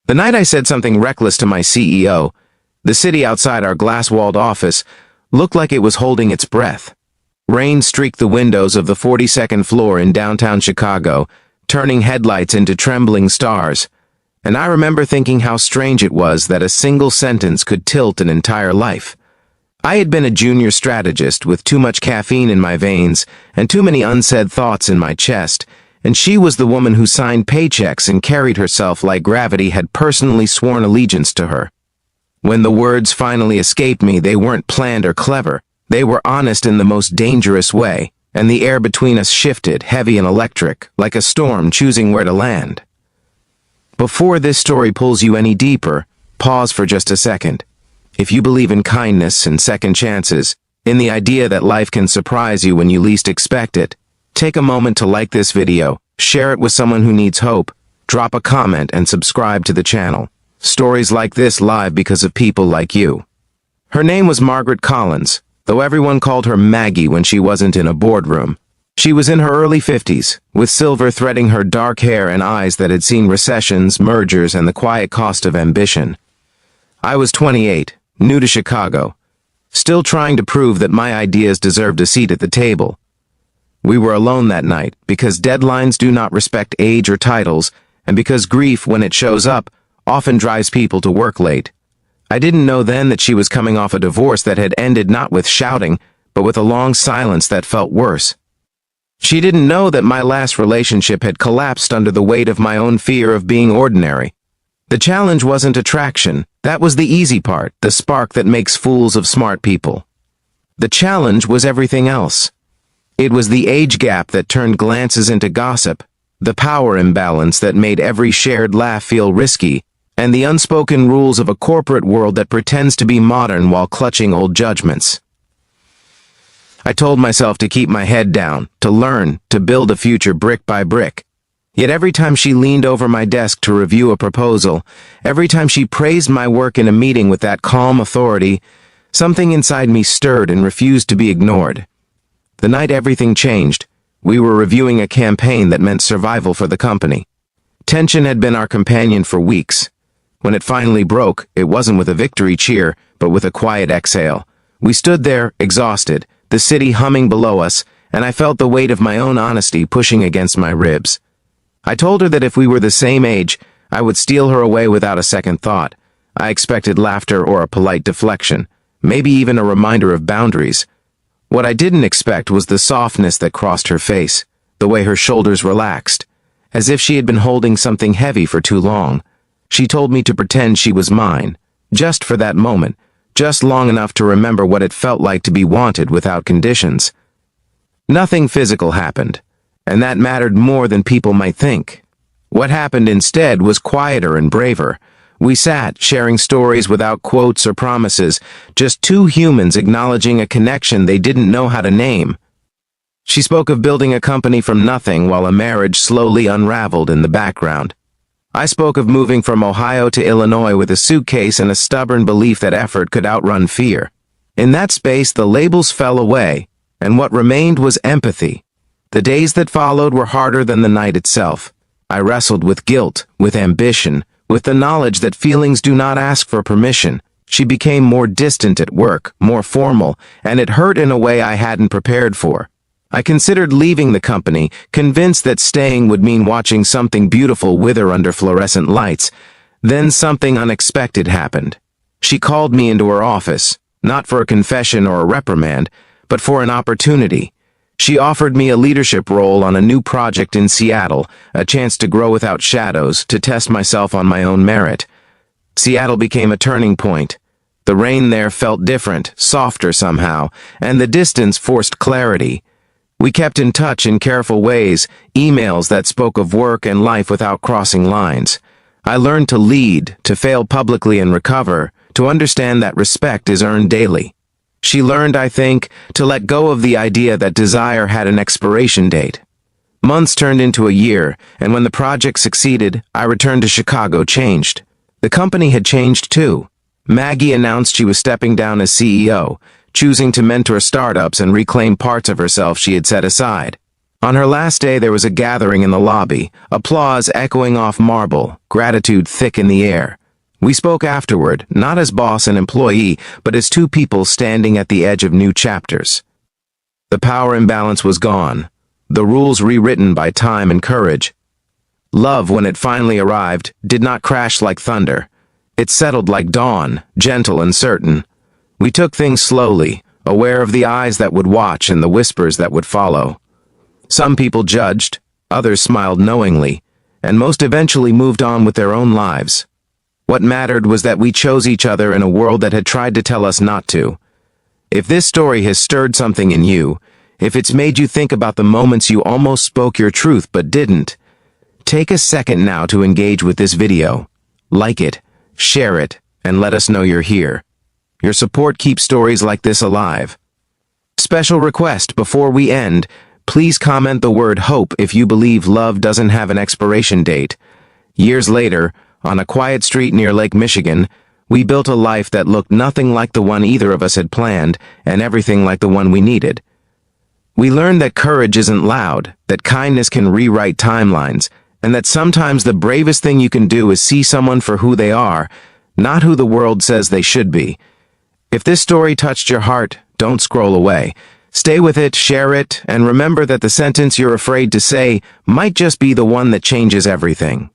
The night I said something reckless to my CEO, the city outside our glass-walled office looked like it was holding its breath. Rain streaked the windows of the 42nd floor in downtown Chicago, turning headlights into trembling stars. And I remember thinking how strange it was that a single sentence could tilt an entire life. I had been a junior strategist with too much caffeine in my veins and too many unsaid thoughts in my chest, and she was the woman who signed paychecks and carried herself like gravity had personally sworn allegiance to her. When the words finally escaped me, they weren't planned or clever. They were honest in the most dangerous way, and the air between us shifted, heavy and electric, like a storm choosing where to land. Before this story pulls you any deeper, pause for just a second. If you believe in kindness and second chances, in the idea that life can surprise you when you least expect it, take a moment to like this video, share it with someone who needs hope, drop a comment and subscribe to the channel. Stories like this live because of people like you. Her name was Margaret Collins, though everyone called her Maggie when she wasn't in a boardroom. She was in her early 50s, with silver threading her dark hair and eyes that had seen recessions, mergers, and the quiet cost of ambition. I was 28, new to Chicago, still trying to prove that my ideas deserved a seat at the table. We were alone that night because deadlines do not respect age or titles, and because grief, when it shows up, often drives people to work late. I didn't know then that she was coming off a divorce that had ended not with shouting, but with a long silence that felt worse. She didn't know that my last relationship had collapsed under the weight of my own fear of being ordinary. The challenge wasn't attraction. That was the easy part, the spark that makes fools of smart people. The challenge was everything else. It was the age gap that turned glances into gossip, the power imbalance that made every shared laugh feel risky, and the unspoken rules of a corporate world that pretends to be modern while clutching old judgments. I told myself to keep my head down, to learn, to build a future brick by brick. Yet every time she leaned over my desk to review a proposal, every time she praised my work in a meeting with that calm authority, something inside me stirred and refused to be ignored. The night everything changed, we were reviewing a campaign that meant survival for the company. Tension had been our companion for weeks. When it finally broke, it wasn't with a victory cheer, but with a quiet exhale. We stood there, exhausted, the city humming below us, and I felt the weight of my own honesty pushing against my ribs. I told her that if we were the same age, I would steal her away without a second thought. I expected laughter or a polite deflection, maybe even a reminder of boundaries. What I didn't expect was the softness that crossed her face, the way her shoulders relaxed, as if she had been holding something heavy for too long. She told me to pretend she was mine, just for that moment, just long enough to remember what it felt like to be wanted without conditions. Nothing physical happened, and that mattered more than people might think. What happened instead was quieter and braver. We sat, sharing stories without quotes or promises, just two humans acknowledging a connection they didn't know how to name. She spoke of building a company from nothing while a marriage slowly unraveled in the background. I spoke of moving from Ohio to Illinois with a suitcase and a stubborn belief that effort could outrun fear. In that space, the labels fell away, and what remained was empathy. The days that followed were harder than the night itself. I wrestled with guilt, with ambition, with the knowledge that feelings do not ask for permission. She became more distant at work, more formal, and it hurt in a way I hadn't prepared for. I considered leaving the company, convinced that staying would mean watching something beautiful wither under fluorescent lights. Then something unexpected happened. She called me into her office, not for a confession or a reprimand, but for an opportunity. She offered me a leadership role on a new project in Seattle, a chance to grow without shadows, to test myself on my own merit. Seattle became a turning point. The rain there felt different, softer somehow, and the distance forced clarity. We kept in touch in careful ways, emails that spoke of work and life without crossing lines. I learned to lead, to fail publicly and recover, to understand that respect is earned daily. She learned, I think, to let go of the idea that desire had an expiration date. Months turned into a year, and when the project succeeded, I returned to Chicago changed. The company had changed too. Maggie announced she was stepping down as CEO, choosing to mentor startups and reclaim parts of herself she had set aside. On her last day, there was a gathering in the lobby, applause echoing off marble, gratitude thick in the air. We spoke afterward, not as boss and employee, but as two people standing at the edge of new chapters. The power imbalance was gone, the rules rewritten by time and courage. Love, when it finally arrived, did not crash like thunder. It settled like dawn, gentle and certain. We took things slowly, aware of the eyes that would watch and the whispers that would follow. Some people judged, others smiled knowingly, and most eventually moved on with their own lives. What mattered was that we chose each other in a world that had tried to tell us not to. If this story has stirred something in you, if it's made you think about the moments you almost spoke your truth but didn't, take a second now to engage with this video. Like it, share it, and let us know you're here. Your support keeps stories like this alive. Special request before we end, please comment the word hope if you believe love doesn't have an expiration date. Years later, on a quiet street near Lake Michigan, we built a life that looked nothing like the one either of us had planned, and everything like the one we needed. We learned that courage isn't loud, that kindness can rewrite timelines, and that sometimes the bravest thing you can do is see someone for who they are, not who the world says they should be. If this story touched your heart, don't scroll away. Stay with it, share it, and remember that the sentence you're afraid to say might just be the one that changes everything.